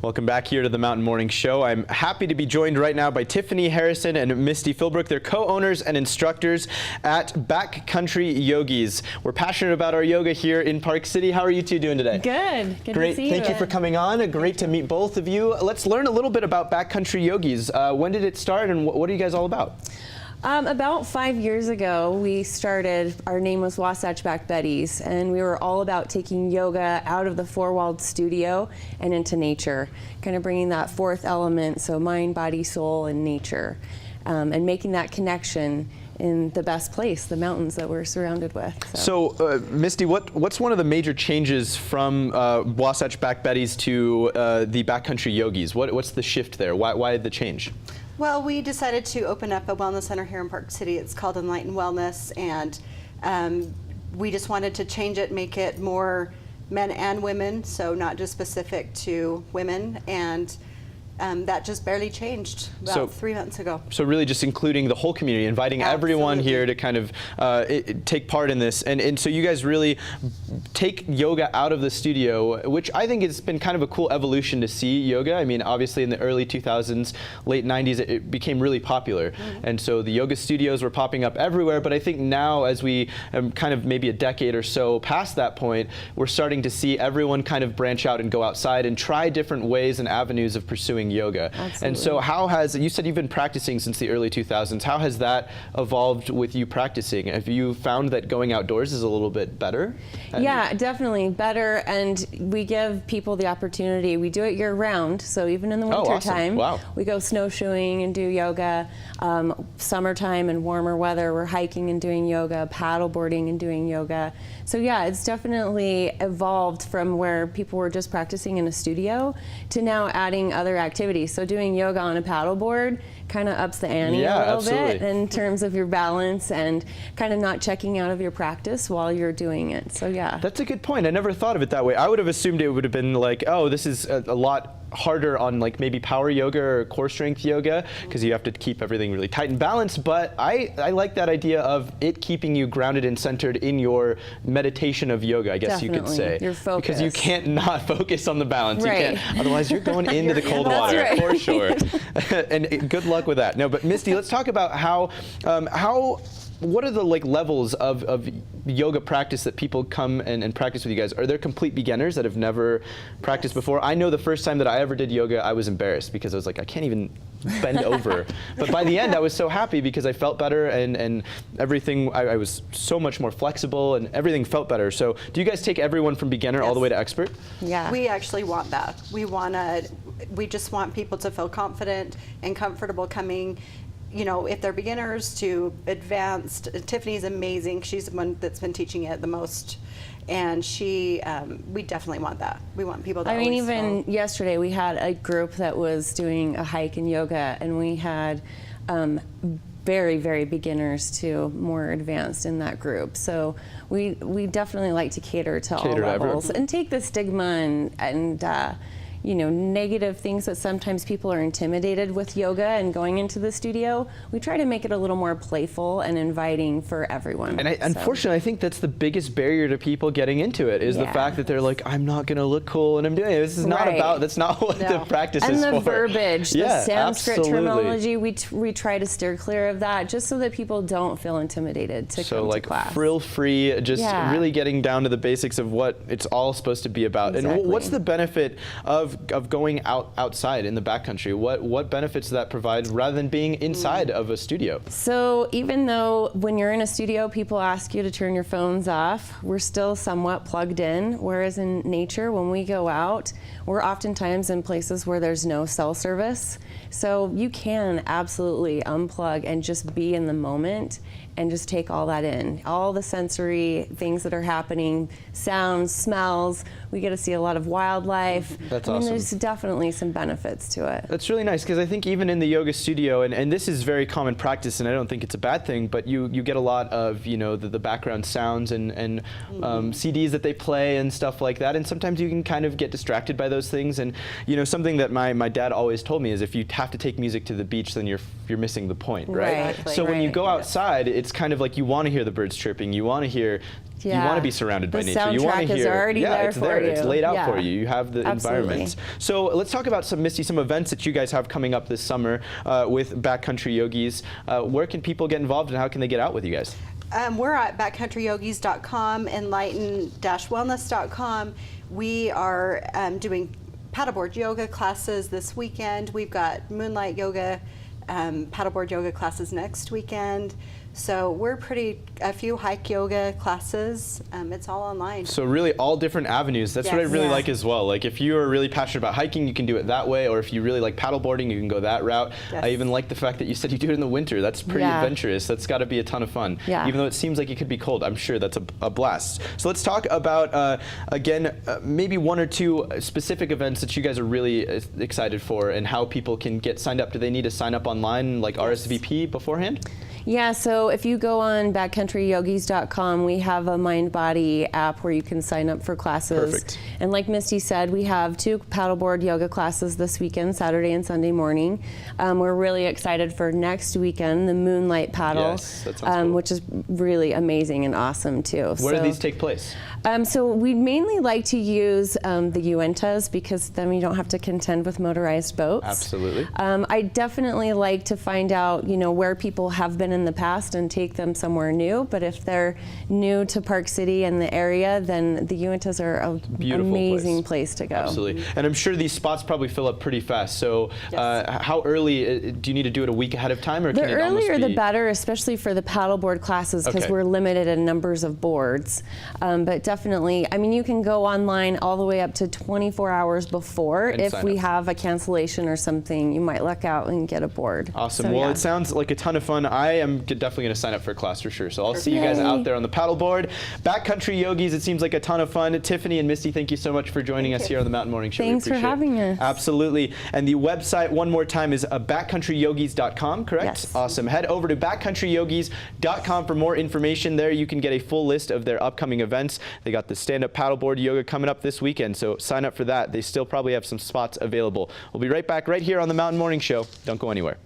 Welcome back here to the Mountain Morning Show. I'm happy to be joined right now by Tiffany Harrison and Misty Philbrick. They're co-owners and instructors at Back Country Yogis. We're passionate about our yoga here in Park City. How are you two doing today? Good. Good Great. to see you. Thank you for coming on. Great to meet both of you. Let's learn a little bit about Back Country Yogis. When did it start and what are you guys all about? About 5 years ago, we started, our name was Wasatch Back Betties, and we were all about taking yoga out of the four-walled studio and into nature, kind of bringing that fourth element, so mind, body, soul, and nature, and making that connection in the best place, the mountains that we're surrounded with. So, Misty, what's one of the major changes from Wasatch Back Betties to the Back Country Yogis? What's the shift there? Why the change? Well, we decided to open up a wellness center here in Park City. It's called Enlighten Wellness, and we just wanted to change it, make it more men and women, so not just specific to women, and that just barely changed about 3 months ago. So really just including the whole community, inviting everyone here to kind of take part in this. And so you guys really take yoga out of the studio, which I think it's been kind of a cool evolution to see yoga. I mean, obviously in the early 2000s, late 90s, it became really popular. And so the yoga studios were popping up everywhere. But I think now as we kind of maybe a decade or so past that point, we're starting to see everyone kind of branch out and go outside and try different ways and avenues of pursuing yoga. Absolutely. And so how has, you said you've been practicing since the early 2000s, how has that evolved with you practicing? Have you found that going outdoors is a little bit better? Yeah, definitely better, and we give people the opportunity. We do it year round, so even in the winter time, we go snowshoeing and do yoga. Summertime and warmer weather, we're hiking and doing yoga, paddle boarding and doing yoga. So yeah, it's definitely evolved from where people were just practicing in a studio to now adding other activities. So doing yoga on a paddleboard kind of ups the ante a little bit in terms of your balance and kind of not checking out of your practice while you're doing it. So yeah. That's a good point. I never thought of it that way. I would have assumed it would have been like, oh, this is a lot harder on like maybe power yoga or core strength yoga because you have to keep everything really tight and balanced. But I like that idea of it keeping you grounded and centered in your meditation of yoga, I guess you could say. Your focus. Because you can't not focus on the balance. Right. You can't, otherwise you're going into the cold water for sure. And good luck with that. No, but Misty, let's talk about what are the levels of yoga practice that people come and practice with you guys? Are there complete beginners that have never practiced before? I know the first time that I ever did yoga, I was embarrassed because I was like, I can't even bend over. But by the end, I was so happy because I felt better and everything, I was so much more flexible and everything felt better. So do you guys take everyone from beginner all the way to expert? Yeah. We actually want that. We just want people to feel confident and comfortable coming, you know, if they're beginners to advanced. Tiffany's amazing. She's the one that's been teaching it the most. And we definitely want that. We want people to even yesterday we had a group that was doing a hike and yoga, and we had very, very beginners to more advanced in that group. So we definitely like to cater to all levels and take the stigma and you know, negative things that sometimes people are intimidated with yoga and going into the studio. We try to make it a little more playful and inviting for everyone. And unfortunately, I think that's the biggest barrier to people getting into it is the fact that they're like, I'm not going to look cool when I'm doing it. This is not about, that's not what the practice is for. And the verbiage, the Sanskrit terminology, we try to steer clear of that just so that people don't feel intimidated to come to class. So like frill-free, just really getting down to the basics of what it's all supposed to be about. Exactly. And what's the benefit of going outside in the backcountry? What benefits does that provide rather than being inside of a studio? So even though when you're in a studio people ask you to turn your phones off, we're still somewhat plugged in, whereas in nature when we go out, we're oftentimes in places where there's no cell service. So you can absolutely unplug and just be in the moment and just take all that in. All the sensory things that are happening, sounds, smells. We get to see a lot of wildlife. That's awesome. There's definitely some benefits to it. That's really nice because I think even in the yoga studio, and this is very common practice, and I don't think it's a bad thing, but you get a lot of, you know, the background sounds and CDs that they play and stuff like that, and sometimes you can kind of get distracted by those things. And you know, something that my dad always told me is if you have to take music to the beach, then you're missing the point, right? Exactly. So when you go outside, it's kind of like you want to hear the birds chirping, you want to hear You want to be surrounded by nature. You want to hear. The soundtrack is already there it's for there. you. It's laid out for you. You have the Absolutely. environment. So let's talk about some events that you guys have coming up this summer with Back Country Yogis. Where can people get involved and how can they get out with you guys? We're at backcountryyogis.com, enlighten-wellness.com. We are doing paddleboard yoga classes this weekend. We've got moonlight yoga, paddleboard yoga classes next weekend. So we're a few hike yoga classes. It's all online. So really all different avenues. That's what I really like as well. Like if you are really passionate about hiking, you can do it that way. Or if you really like paddleboarding, you can go that route. Yes. I even like the fact that you said you do it in the winter. That's pretty adventurous. That's got to be a ton of fun. Yeah. Even though it seems like it could be cold, I'm sure that's a blast. So let's talk about, again, maybe one or two specific events that you guys are really excited for and how people can get signed up. Do they need to sign up online, like RSVP beforehand? Yeah, so if you go on backcountryyogis.com, we have a mind-body app where you can sign up for classes. Perfect. And like Misty said, we have 2 paddleboard yoga classes this weekend, Saturday and Sunday morning. We're really excited for next weekend, the Moonlight Paddle, yes, that sounds cool. which is really amazing and awesome too. Where do these take place? So we mainly like to use the Uintas because then we don't have to contend with motorized boats. Absolutely. I definitely like to find out, where people have been in the past and take them somewhere new. But if they're new to Park City and the area, then the Uintas are an amazing place to go. Absolutely. And I'm sure these spots probably fill up pretty fast. So how early do you need to do it a week ahead of time? Or the can it earlier the better, especially for the paddleboard classes because we're limited in numbers of boards. But definitely, I mean, you can go online all the way up to 24 hours before. And if we have a cancellation or something, you might luck out and get a board. Awesome. So, it sounds like a ton of fun. I am definitely going to sign up for a class for sure. So I'll see you guys out there on the paddleboard. Back Country Yogis, it seems like a ton of fun. Tiffany and Misty, thank you so much for joining us here on the Mountain Morning Show. Thanks for having us. Absolutely. And the website, one more time, is backcountryyogis.com, correct? Yes. Awesome. Head over to backcountryyogis.com for more information. There you can get a full list of their upcoming events. They got the stand-up paddleboard yoga coming up this weekend, so sign up for that. They still probably have some spots available. We'll be right back right here on the Mountain Morning Show. Don't go anywhere.